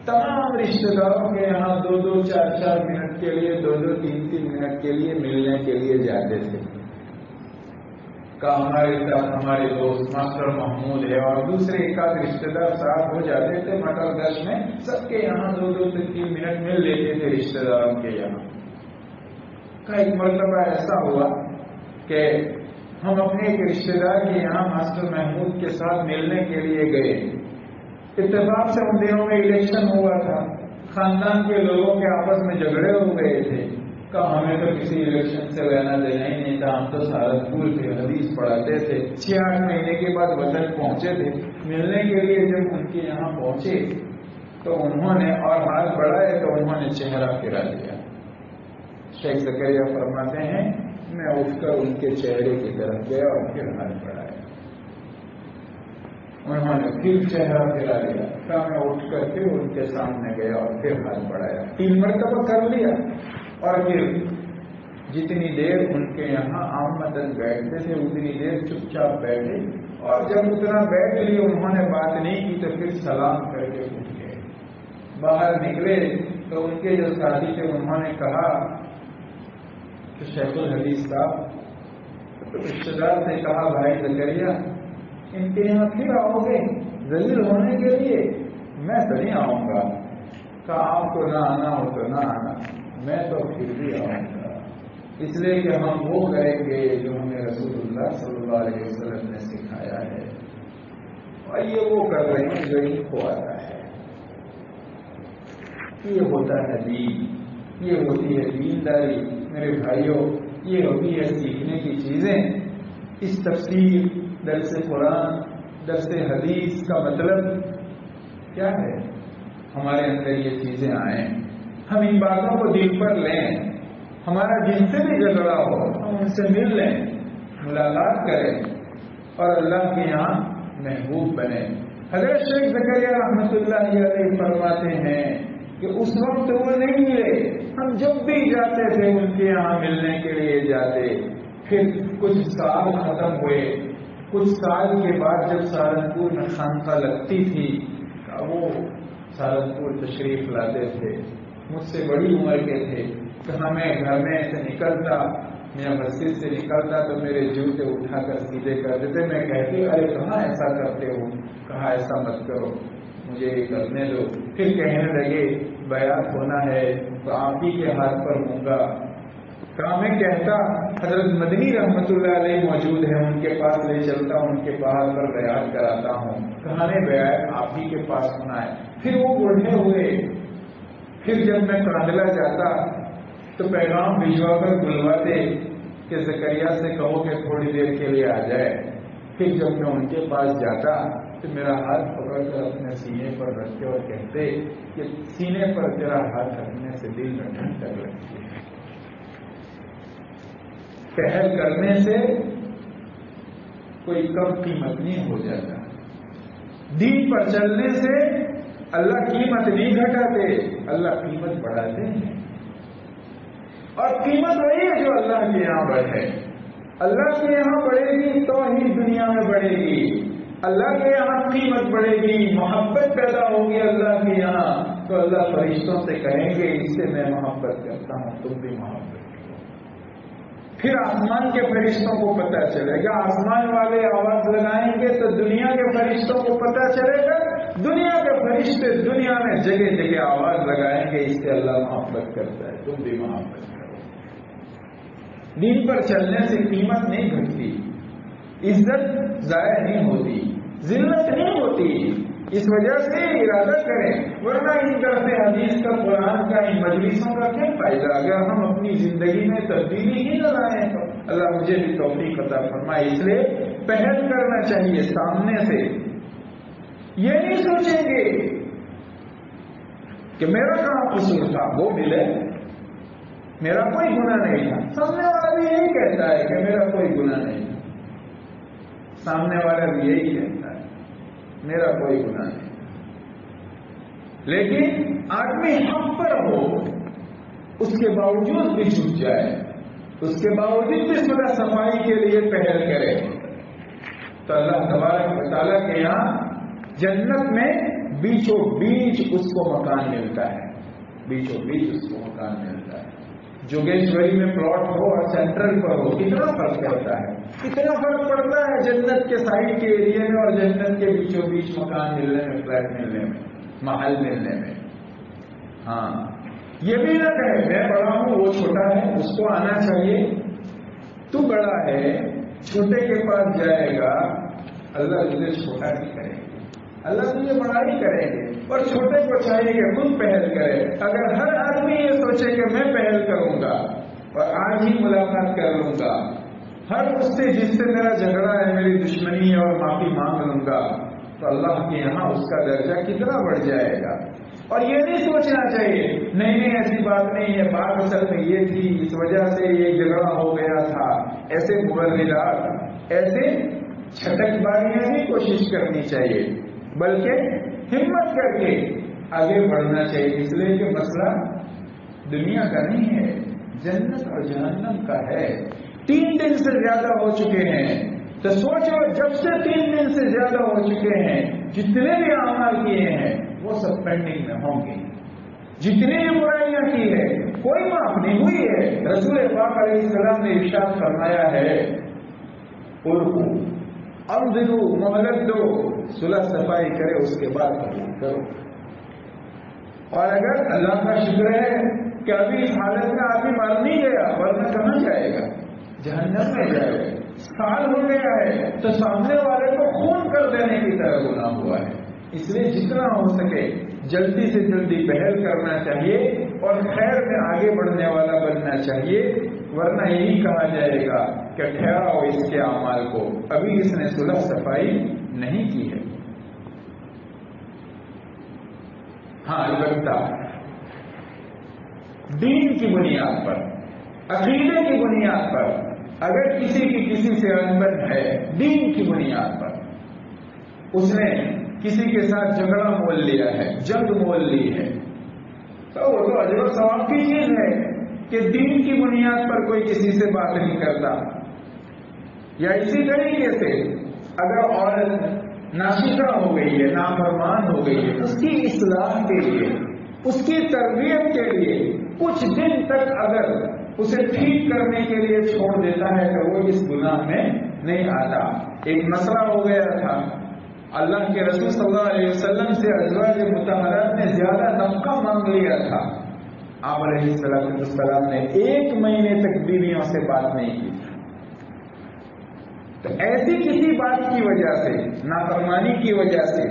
Speaker 1: تمام رشتے داروں کے یہاں 2-2, 4-4 منٹ کے لیے، 2-2, 3-3 منٹ کے لیے ملنے کے لیے جاتے تھے. ہمارے ساتھ ہمارے دوست ماسٹر محمود ہے اور دوسرے 1-8 رشتے دار صاحب ہو جاتے تھے مٹر گش میں، سب کے یہاں 2-2 سے 3 منٹ مل لیتے تھے رشتے داروں کے یہاں. کا ایک مرتبہ ایسا ہوا کہ ہم اپنے ایک رشتے دار کے یہاں ماسٹر محمود کے ساتھ ملنے کے لیے گئے. اتفاق سے ان دنوں میں الیکشن ہوا تھا، خاندان کے لوگوں کے آپس میں جھگڑے ہو گئے تھے. ہمیں تو کسی الیکشن سے لینا دینا ہی نہیں تھا، ہم تو سہارنپور سے حدیث پڑھاتے تھے. 6-8 مہینے کے بعد وطن پہنچے تھے. ملنے کے لیے جب ان کے یہاں پہنچے تو انہوں نے اور ہاتھ بڑھائے تو انہوں نے چہرہ پھرا دیا. شیخ زکریا فرماتے ہیں، میں اٹھ کر ان کے چہرے کی طرف گیا اور پھر ہاتھ بڑھایا. انہوں نے پھر چہرہ پھرا دیا. میں اٹھ کر پھر ان کے سامنے گیا اور پھر ہاتھ بڑھایا. 3 مرتبہ کر لیا. اور پھر جتنی دیر ان کے یہاں عامتاً بیٹھتے تھے اتنی دیر چپ چاپ بیٹھے، اور جب اتنا بیٹھ لی انہوں نے بات نہیں کی تو پھر سلام کر کے اٹھ گئے. باہر نکلے تو ان کے جو ساتھی تھے انہوں نے کہا کہ شیخ الحدیث صاحب، رشتے دار نے کہا بھائی زکریا ان کے یہاں پھر آؤ گے ذلیل ہونے کے لیے؟ میں تو نہیں آؤں گا. کہا آپ کو نہ آنا ہو تو نہ آنا، میں تو پھر بھی آؤں گا، اس لیے کہ ہم وہ کریں گے جو ہمیں رسول اللہ صلی اللہ علیہ وسلم نے سکھایا ہے، اور یہ وہ کر رہے ہیں جو ان کو آتا ہے. یہ ہوتا ہے دین، یہ ہوتی ہے دینداری. میرے بھائیوں، یہ ہوتی ہے سیکھنے کی چیزیں. اس تفسیر، درس قرآن، درس حدیث کا مطلب کیا ہے؟ ہمارے اندر یہ چیزیں آئیں، ہم ان باتوں کو دل پر لیں. ہمارا جن سے بھی جھگڑا ہو ہم ان سے مل لیں، ملاقات کریں اور اللہ کے یہاں محبوب بنے. حضرت شیخ زکریا رحمۃ اللہ علیہ فرماتے ہیں کہ اس وقت وہ نہیں ملے، ہم جب بھی جاتے تھے ان کے یہاں ملنے کے لیے جاتے. پھر کچھ سال ختم ہوئے، کچھ سال کے بعد جب سہارنپور میں خانقاہ لگتی تھی وہ سہارنپور تشریف لاتے تھے. مجھ سے بڑی عمر کے تھے کہ ہمیں گھر میں سے نکلتا، میں مسجد سے نکلتا تو میرے جوتے اٹھا کر سیدھے کر دیتے. میں کہتی ارے کہاں ایسا کرتے ہو؟ کہا ایسا مت کرو، مجھے یہ کرنے دو. پھر کہنے لگے بیعت ہونا ہے تو آپ ہی کے ہاتھ پر ہوں گا. کہا میں کہتا حضرت مدنی رحمت اللہ علیہ موجود ہے، ان کے پاس لے چلتا ہوں، ان کے پاس پر بیعت کراتا ہوں. کہا نہیں بیعت آپ ہی کے پاس ہونا ہے. پھر وہ بوڑھے ہوئے. پھر جب میں کاندلا جاتا تو پیغام بھجوا کر بلواتے کہ زکریا سے کہو کہ تھوڑی دیر کے لیے آ جائے. پھر جب میں ان کے پاس جاتا تو میرا ہاتھ پکڑ کر اپنے سینے پر رکھتے اور کہتے کہ سینے پر تیرا ہاتھ رکھنے سے دل میں ٹھنڈک لگتی ہے. پہل کرنے سے کوئی کم قیمت نہیں ہو جاتا. دین پر چلنے سے اللہ قیمت نہیں گھٹاتے، اللہ قیمت بڑھاتے ہیں. اور قیمت وہی ہے جو اللہ کے یہاں بڑھے. اللہ کے یہاں بڑھے گی تو ہی دنیا میں بڑھے گی. اللہ کے یہاں قیمت بڑھے گی، محبت پیدا ہوگی اللہ کے یہاں تو اللہ فرشتوں سے کہیں گے اس سے میں محبت کرتا ہوں، تم بھی محبت کرو. پھر آسمان کے فرشتوں کو پتہ چلے گا، آسمان والے آواز لگائیں گے تو دنیا کے فرشتوں کو پتہ چلے گا، دنیا کے فرشتے دنیا میں جگہ جگہ آواز لگائیں گے اس سے اللہ محبت کرتا ہے، تم بھی محبت کرو. دین پر چلنے سے قیمت نہیں گھٹتی، عزت ضائع نہیں ہوتی، ذلت نہیں ہوتی. اس وجہ سے ارادہ کریں، ورنہ ان طرف حدیث کا، قرآن کا، ان مجلسوں کا کیا فائدہ اگر ہم اپنی زندگی میں تبدیلی ہی نہ لائیں تو. اللہ مجھے بھی توفیق عطا فرمائے. اس لیے پہل کرنا چاہیے سامنے سے. یہ نہیں سوچیں گے کہ میرا کہاں قصور تھا، وہ ملے، میرا کوئی گناہ نہیں تھا. سامنے والا بھی یہی کہتا ہے کہ میرا کوئی گناہ نہیں تھا. سامنے والا بھی یہی کہتا ہے میرا کوئی گناہ نہیں. لیکن آدمی حق پر ہو، اس کے باوجود بھی جھک جائے، اس کے باوجود بھی صلح صفائی کے لیے پہل کرے تو اللہ تبارک و تعالیٰ کے یہاں جنت میں بیچوں بیچ اس کو مکان ملتا ہے. بیچوں بیچ اس کو مکان ملتا ہے. جوگیشوری میں پلاٹ ہو اور سینٹرل پر ہو، کتنا فرق پڑتا ہے، کتنا فرق پڑتا ہے جنت کے سائڈ کے ایریے میں اور جنت کے بیچوں بیچ مکان ملنے میں، فلیٹ ملنے میں، محل ملنے میں. ہاں یہ بھی نہ کہے میں بڑا ہوں وہ چھوٹا ہے، اس کو آنا چاہیے. تو بڑا ہے، چھوٹے کے پاس جائے گا، اللہ تجھے چھوٹا بھی کرے گا، اللہ تجھے بڑا ہی کریں گے. اور چھوٹے کو چاہیے کہ خود پہل کرے. اگر ہر آدمی یہ سوچے کہ میں پہل کروں گا اور آج ہی ملاقات کر لوں گا، ہر اس سے جس سے میرا جھگڑا ہے، میری دشمنی ہے، اور معافی مانگ لوں گا، تو اللہ کے یہاں اس کا درجہ کتنا بڑھ جائے گا. اور یہ نہیں سوچنا چاہیے نہیں ایسی بات نہیں ہے، بات اصل میں یہ تھی، اس وجہ سے یہ جھگڑا ہو گیا تھا. ایسے مبررات، ایسے چھٹک باریاں بھی کوشش کرنی چاہیے، بلکہ ہمت کر کے آگے بڑھنا چاہیے. اس لیے کہ مسئلہ دنیا کا نہیں ہے، جنت اور جہنم کا ہے. 3 دن سے زیادہ ہو چکے ہیں تو سوچو، جب سے 3 دن سے زیادہ ہو چکے ہیں جتنے بھی اعمال کیے ہیں وہ سب پینڈنگ میں ہوں گے. جتنی بھی برائیاں کی ہے کوئی معاف نہیں ہوئی ہے. رسول پاک علیہ السلام نے ارشاد فرمایا ہے اُرکو انظرو، مہلت دو، صلح صفائی کرے اس کے بعد قبول کرو. اور اگر اللہ کا شکر ہے کہ ابھی اس حالت میں آدمی مر نہیں گیا، ورنہ کہاں جائے گا؟ جہنم میں جائے گا. سال ہو گیا ہے تو سامنے والے کو خون کر دینے کی طرح گناہ ہوا ہے. اس لیے جتنا ہو سکے جلدی سے جلدی پہل کرنا چاہیے اور خیر میں آگے بڑھنے والا بننا چاہیے، ورنہ یہی کہا جائے گا کہ ٹھہراؤ اس کے اعمال کو، ابھی اس نے صلح صفائی نہیں کی ہے. ہاں البتہ دین کی بنیاد پر، عقیدے کی بنیاد پر اگر کسی کی کسی سے انبن ہے، دین کی بنیاد پر اس نے کسی کے ساتھ جھگڑا مول لیا ہے، جنگ مول لی ہے، تو وہ تو اجر و ثواب کی چیز ہے کہ دین کی بنیاد پر کوئی کسی سے بات نہیں کرتا۔ یا اسی طریقے سے اگر عورت ناشکرہ ہو گئی ہے، نافرمان ہو گئی ہے، اس کی اصلاح کے لیے، اس کی تربیت کے لیے کچھ دن تک اگر اسے ٹھیک کرنے کے لیے چھوڑ دیتا ہے تو وہ اس گناہ میں نہیں آتا۔ ایک مسئلہ ہو گیا تھا، اللہ کے رسول صلی اللہ علیہ وسلم سے ازواج مطہرات نے زیادہ نفقہ مانگ لیا تھا۔ آپ علیہ السلام نے 1 مہینے تک بیویوں سے بات نہیں کی۔ تو ایسی کسی بات کی وجہ سے، نافرمانی کی وجہ سے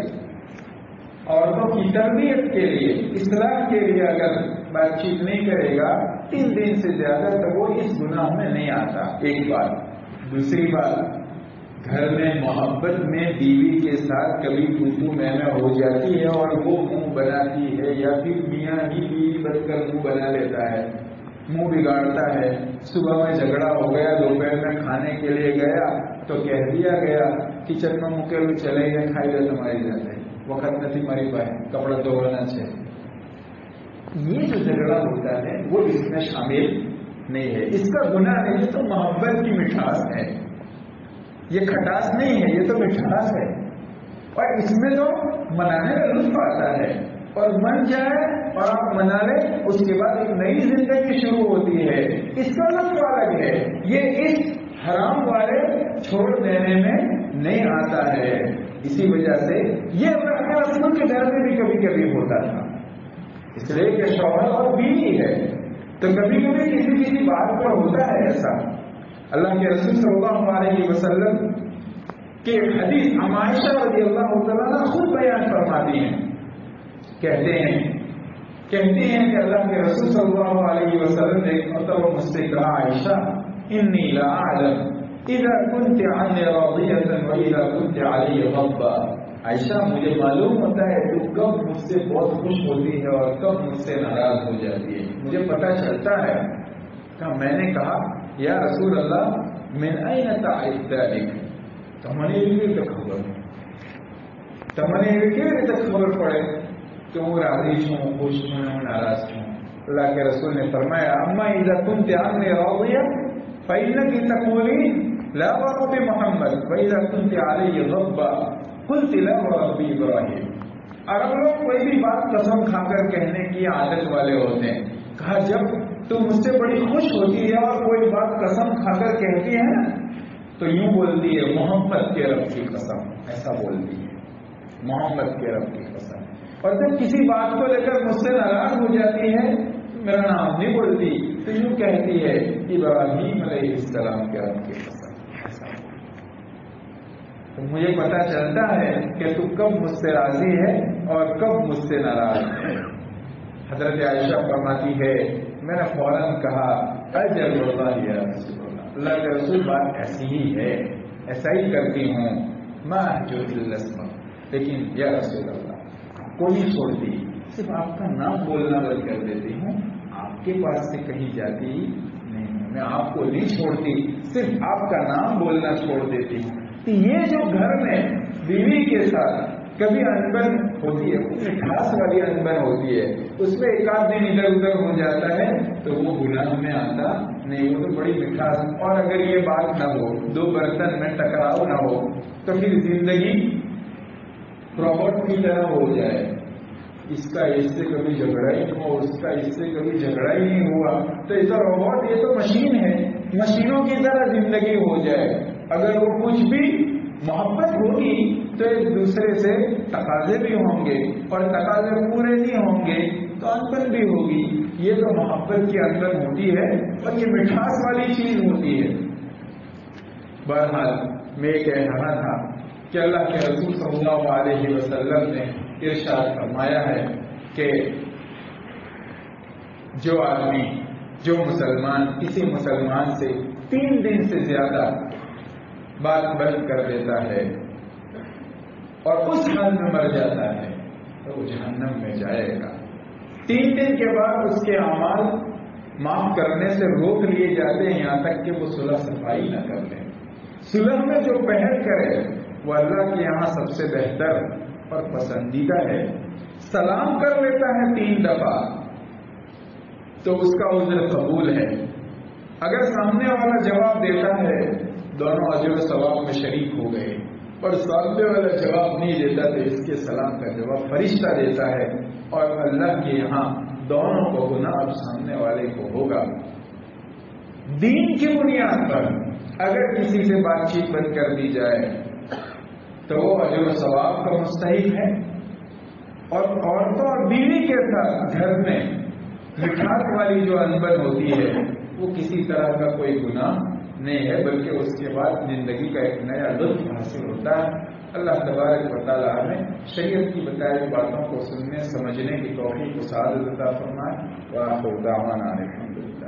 Speaker 1: عورتوں کی تربیت کے لیے، اصلاح کے لیے اگر بات چیت نہیں کرے گا 3 دن سے زیادہ تو وہ اس گناہ میں نہیں آتا۔ ایک بات۔ دوسری بات، گھر میں محبت میں بیوی کے ساتھ کبھی تو میں ہو جاتی ہے اور وہ منہ بناتی ہے، یا پھر میاں ہی بیوی بن کر منہ بنا لیتا ہے، منہ بگاڑتا ہے۔ صبح میں جھگڑا ہو گیا، دوپہر میں کھانے کے لیے گیا تو کہہ دیا گیا کچن میں مکے ہوئے چلے گئے، کھائی جائے تمہاری جاتے وقت نہیں مری پائے، کپڑا دھونا چاہیے۔ یہ جو جھگڑا ہوتا ہے وہ اس میں شامل نہیں ہے، اس کا گناہ نہیں، یہ تو محبت کی مٹھاس ہے، یہ کھٹاس نہیں ہے، یہ تو مٹھاس ہے۔ اور اس میں تو منانے کا لطف آتا ہے، اور من جائے اور آپ منا لیں، اس کے بعد ایک نئی زندگی شروع ہوتی ہے، اس کا لطف الگ ہے۔ یہ اس حرام والے چھوڑ دینے میں نہیں آتا ہے۔ اسی وجہ سے یہ اپنے رسول کے گھر میں بھی کبھی کبھی ہوتا تھا، اس لیے کہ شوہر اور بیوی ہے تو کبھی کبھی کسی بات پر ہوتا ہے ایسا۔ اللہ کے رسول صلی اللہ علیہ وسلم کے حدیث عائشہ رضی اللہ تعالیٰ خود بیان فرماتی ہیں، کہتی ہیں کہ اللہ کے رسول صلی اللہ علیہ وسلم نے ایک مرتبہ مجھ سے کہا، عائشہ انی لا اعلم اذا كنت عني راضية واذا كنت علي غضبا۔ عائشہ مجھے معلوم ہوتا ہے تو کب مجھ سے بہت خوش ہوتی ہے اور کب مجھ سے ناراض ہو جاتی ہے، مجھے پتہ چلتا ہے۔ میں نے کہا یا رسول اللہ من این تعرف ذلك، تمہیں یہ خبر پڑے کہ وہ راضی ہوں، خوش ہوں، ناراض ہوں۔ اللہ کے رسول نے فرمایا اما اذا كنت عني راضية فإنك تقولين لا ورب محمد وإذا كنت علي غضبا قلت لا ورب ابراہیم۔ عرب لوگ کوئی بھی بات قسم کھا کر کہنے کی عادت والے ہوتے ہیں، کہا جب تم مجھ سے بڑی خوش ہوتی ہے اور کوئی بات قسم کھا کر کہتی ہے نا تو یوں بولتی ہے محمد کے رب کی قسم، ایسا بولتی ہے محمد کے رب کی قسم۔ اور جب کسی بات کو لے کر مجھ سے ناراض ہو جاتی ہے، میرا نام نہیں بولتی تو یوں کہتی ہے ابراہیم علیہ السلام کے رب کی قسم۔ تو مجھے پتا چلتا ہے کہ تو کب مجھ سے راضی ہے اور کب مجھ سے ناراض ہے۔ حضرت عائشہ فرماتی ہے میں نے فوراً کہا اجل اللہ یا رسول اللہ، اللہ کے رسول بات ایسی ہی ہے، ایسا ہی کرتی ہوں، ما جو الاسم، لیکن یا رسول اللہ کو نہیں چھوڑتی، صرف آپ کا نام بولنا بند کر دیتی ہوں، آپ کے پاس سے کہیں جاتی نہیں ہوں، میں آپ کو نہیں چھوڑتی، صرف آپ کا نام بولنا چھوڑ دیتی ہوں۔ تو یہ جو گھر میں بیوی کے ساتھ کبھی انبن ہوتی ہے، مٹھاس والی انبن ہوتی ہے، اس میں ایک آدھ دن ادھر ادھر ہو جاتا ہے تو وہ گناہ میں آتا نہیں، وہ تو بڑی مٹھاس۔ اور اگر یہ بات نہ ہو، 2 برتن میں ٹکراؤ نہ ہو تو پھر زندگی روبوٹ کی طرح ہو جائے، اس کا اس سے کبھی جھگڑا ہی نہیں ہو، اس کا اس سے کبھی جھگڑا ہی نہیں ہوا، تو ایسا روبوٹ، یہ تو مشین ہے، مشینوں کی طرح زندگی ہو جائے۔ اگر وہ کچھ بھی محبت ہوگی تو ایک دوسرے سے تقاضے بھی ہوں گے، اور تقاضے پورے نہیں ہوں گے تو انبن بھی ہوگی۔ یہ تو محبت کی انبن ہوتی ہے اور یہ مٹھاس والی چیز ہوتی ہے۔ بہرحال میں یہ کہہ رہا تھا کہ اللہ کے رسول صلی اللہ علیہ وسلم نے ارشاد فرمایا ہے کہ جو آدمی، جو مسلمان کسی مسلمان سے 3 دن سے زیادہ بات بند کر دیتا ہے اور اس حال میں مر جاتا ہے تو وہ جہنم میں جائے گا۔ 3 دن کے بعد اس کے اعمال معاف کرنے سے روک لیے جاتے ہیں، یہاں تک کہ وہ صلح صفائی نہ کر لیں۔ صلح میں جو پہل کرے وہ اللہ کے یہاں سب سے بہتر اور پسندیدہ ہے. سلام کر لیتا ہے 3 دفعہ تو اس کا عذر قبول ہے. اگر سامنے والا جواب دیتا ہے دونوں اجر و ثواب میں شریک ہو گئے، اور سامنے والا جواب نہیں دیتا تو اس کے سلام کا جواب فرشتہ دیتا ہے، اور اللہ کے یہاں دونوں کو گناہ اب سامنے والے کو ہوگا. دین کی بنیاد پر اگر کسی سے بات چیت بند کر دی جائے تو وہ اجر و ثواب کا مستحق ہے. اور عورتوں اور بیوی کے ساتھ گھر میں مٹھاس والی جو انبن ہوتی ہے وہ کسی طرح کا کوئی گناہ نہیں ہے، بلکہ اس کے بعد زندگی کا ایک نیا لطف حاصل ہوتا ہے. اللہ تبارک و تعالیٰ ہمیں شریعت کی بتائی باتوں کو سننے سمجھنے کی توفیق و سعادت عطا فرمائے. وآخر دعوانا الحمدللہ.